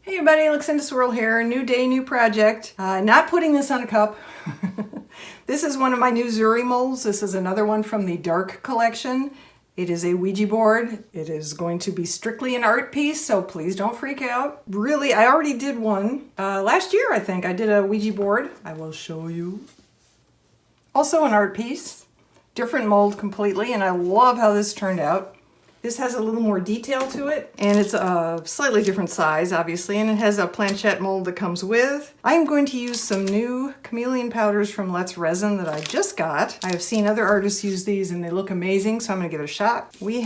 Hey everybody, Luxinda Swirl here. New day, new project. Not putting this on a cup. This is one of my new Zuri molds. This is another one from the Dark Collection. It is a Ouija board. It is going to be strictly an art piece, so please don't freak out. Really, I already did one. Last year, I think, I did a Ouija board. I will show you. Also an art piece. Different mold completely, and I love how this turned out. This has a little more detail to it, and it's a slightly different size, obviously, and it has a planchette mold that comes with. I'm going to use some new chameleon powders from Resin that I just got. I have seen other artists use these and they look amazing, so I'm going to give it a shot. They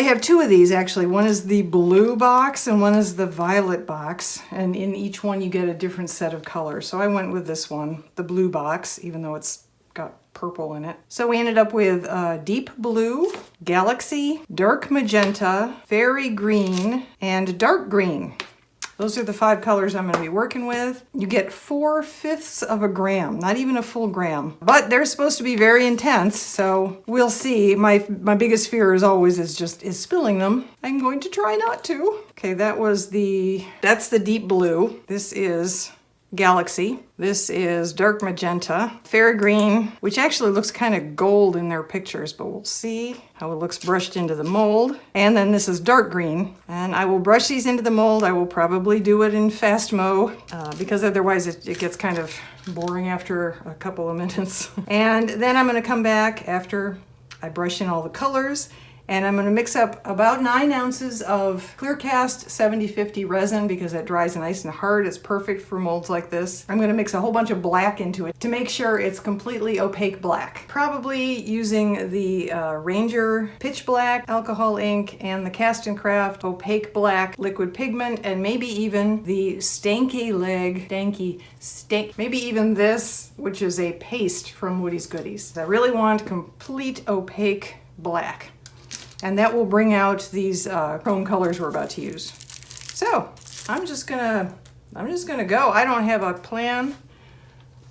have two of these actually. One is the blue box and one is the violet box, and in each one you get a different set of colors. So I went with this one, the blue box, even though it's got purple in it. So we ended up with deep blue, galaxy, dark magenta, fairy green, and dark green. Those are the 5 colors I'm going to be working with. You get 4/5 of a gram, not even a full gram. But they're supposed to be very intense, so we'll see. My biggest fear as always is spilling them. I'm going to try not to. Okay, that's the deep blue. This is galaxy. This is dark magenta, fairy green, which actually looks kind of gold in their pictures, but we'll see how it looks brushed into the mold. And then this is dark green, and I will brush these into the mold. I will probably do it in fast mo because otherwise it gets kind of boring after a couple of minutes. And then I'm going to come back after I brush in all the colors, and I'm going to mix up about 9 ounces of clear cast 70/50 resin because it dries nice and hard. It's perfect for molds like this. I'm going to mix a whole bunch of black into it to make sure it's completely opaque black. Probably using the Ranger Pitch Black alcohol ink and the Cast and Craft opaque black liquid pigment, and maybe even the maybe even this, which is a paste from Woody's Goodies. I really want complete opaque black. And that will bring out these chrome colors we're about to use. So I'm just gonna go. I don't have a plan.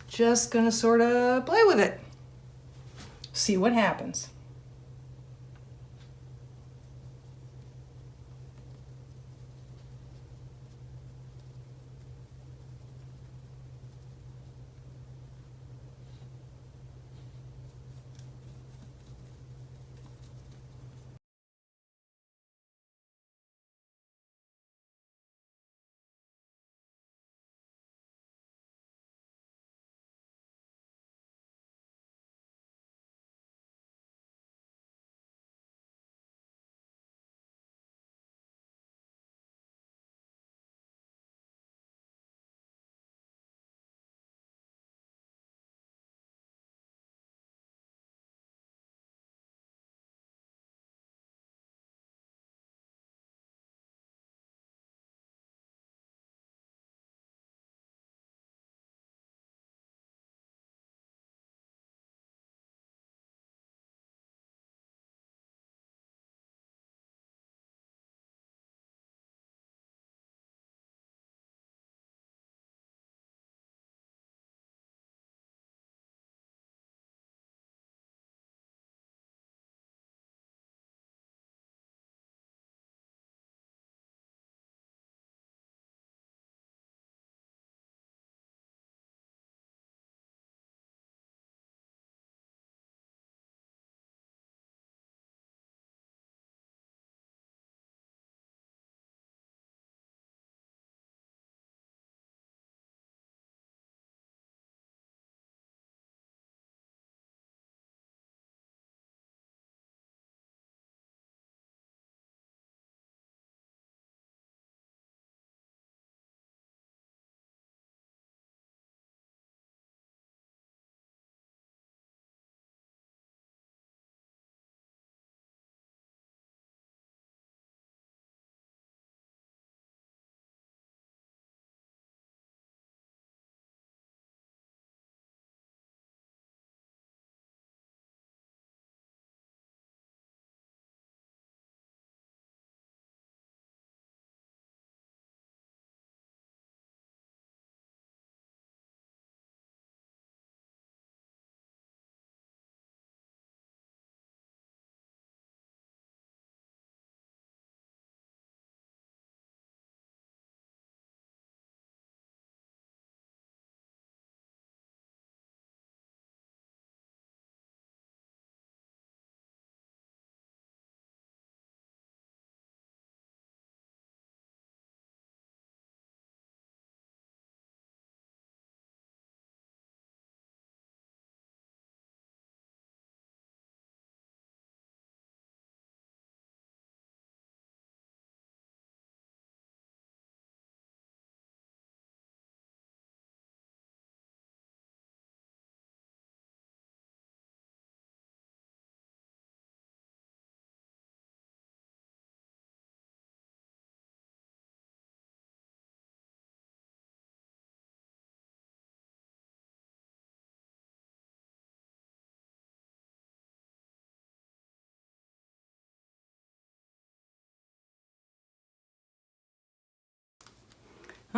Just gonna sort of play with it. See what happens.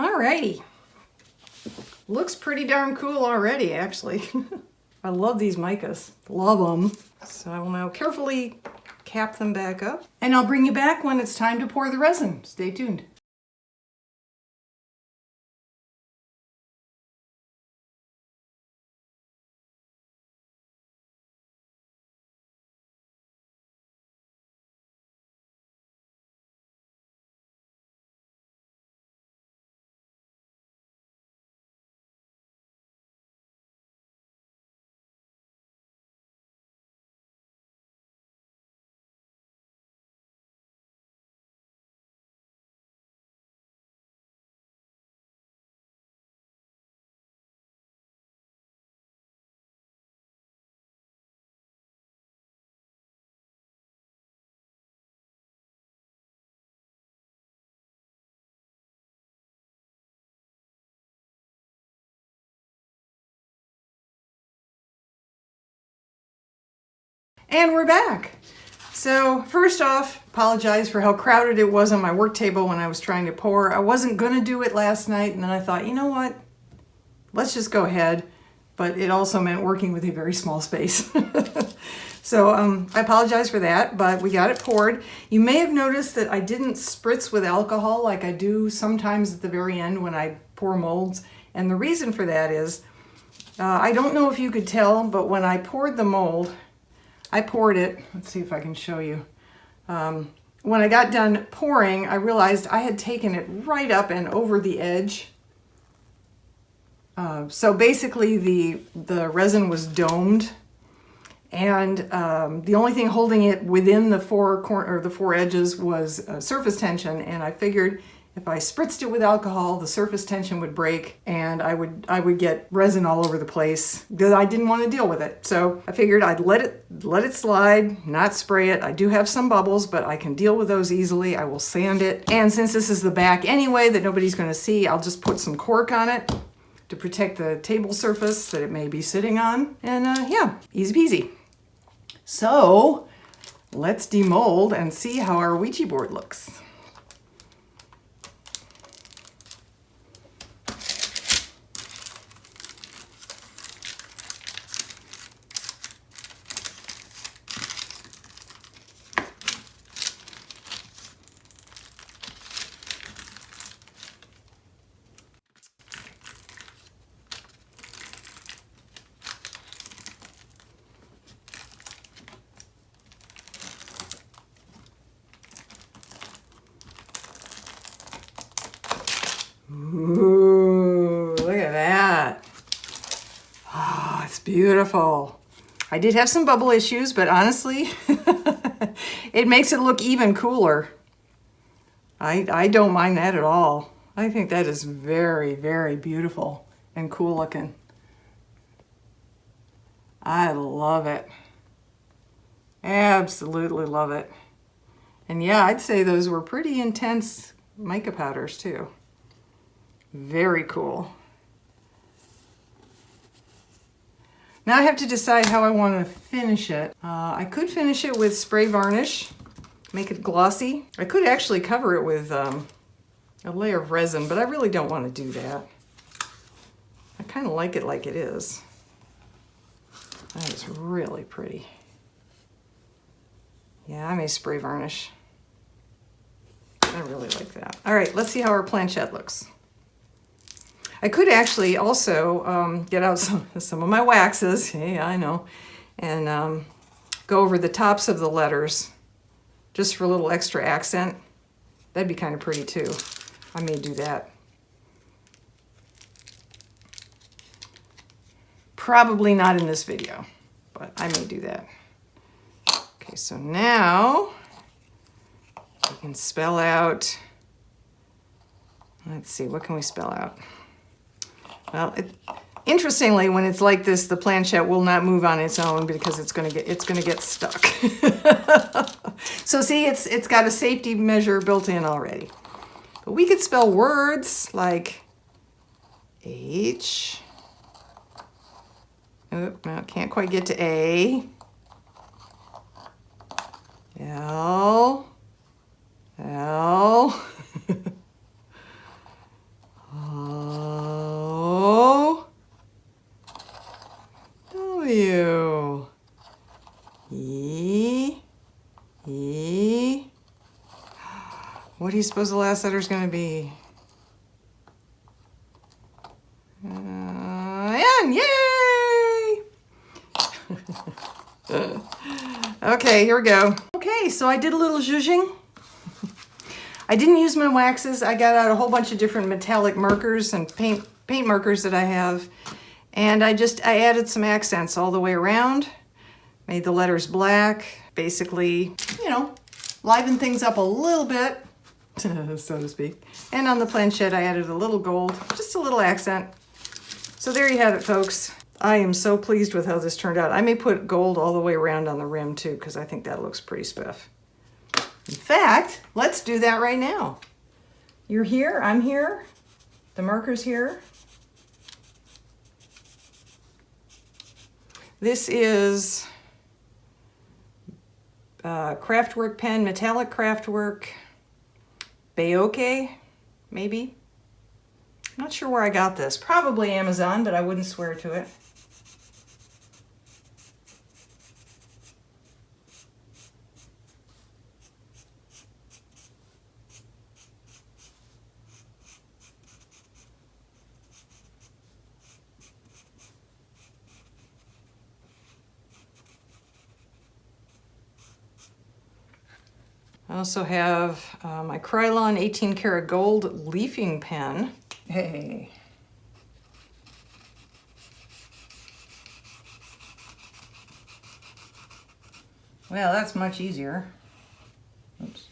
Alrighty. Looks pretty darn cool already, actually. I love these micas. Love them. So I will now carefully cap them back up. And I'll bring you back when it's time to pour the resin. Stay tuned. And we're back. So first off, apologize for how crowded it was on my work table when I was trying to pour. I wasn't gonna do it last night, and then I thought, you know what? Let's just go ahead. But it also meant working with a very small space. So I apologize for that, but we got it poured. You may have noticed that I didn't spritz with alcohol like I do sometimes at the very end when I pour molds. And the reason for that is, I don't know if you could tell, but when I poured the mold, I poured it, let's see if I can show you. When I got done pouring, I realized I had taken it right up and over the edge. So basically the resin was domed, and the only thing holding it within the four edges was surface tension, and I figured if I spritzed it with alcohol, the surface tension would break and I would get resin all over the place because I didn't want to deal with it. So I figured I'd let it slide, not spray it. I do have some bubbles, but I can deal with those easily. I will sand it. And since this is the back anyway that nobody's going to see, I'll just put some cork on it to protect the table surface that it may be sitting on. And yeah, easy peasy. So let's demold and see how our Ouija board looks. Ooh, look at that. Oh, it's beautiful. I did have some bubble issues, but honestly, it makes it look even cooler. I don't mind that at all. I think that is very, very beautiful and cool looking. I love it. Absolutely love it. And yeah, I'd say those were pretty intense mica powders too. Very cool. Now I have to decide how I want to finish it. I could finish it with spray varnish, make it glossy. I could actually cover it with a layer of resin, but I really don't want to do that. I kind of like it is. That is really pretty. Yeah, I may spray varnish. I really like that. All right, let's see how our planchette looks. I could actually also get out some of my waxes, yeah, I know, and go over the tops of the letters just for a little extra accent. That'd be kind of pretty too. I may do that. Probably not in this video, but I may do that. Okay, so now we can spell out, let's see, what can we spell out? Well, interestingly, when it's like this, the planchette will not move on its own because it's gonna get stuck. So see, it's got a safety measure built in already. But we could spell words like H. Oop, no, can't quite get to A. L. L. E. E. What do you suppose the last letter is going to be? N. Yay! Okay, here we go. Okay, so I did a little zhuzhing. I didn't use my waxes. I got out a whole bunch of different metallic markers and paint markers that I have. And I added some accents all the way around. Made the letters black. Basically, you know, liven things up a little bit, so to speak. And on the planchette, I added a little gold, just a little accent. So there you have it, folks. I am so pleased with how this turned out. I may put gold all the way around on the rim too, because I think that looks pretty spiff. In fact, let's do that right now. You're here, I'm here, the marker's here. This is Craftwork pen, metallic Craftwork, Bayoke, maybe. I'm not sure where I got this. Probably Amazon, but I wouldn't swear to it. I also have my Krylon 18 karat gold leafing pen. Hey. Well, that's much easier. Oops.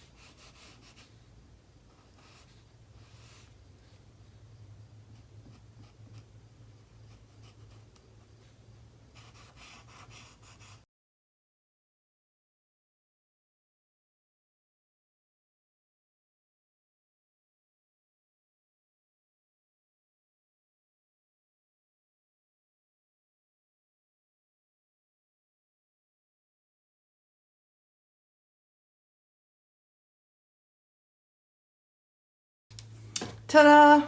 Ta-da!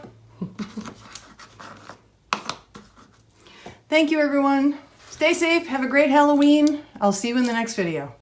Thank you, everyone. Stay safe. Have a great Halloween. I'll see you in the next video.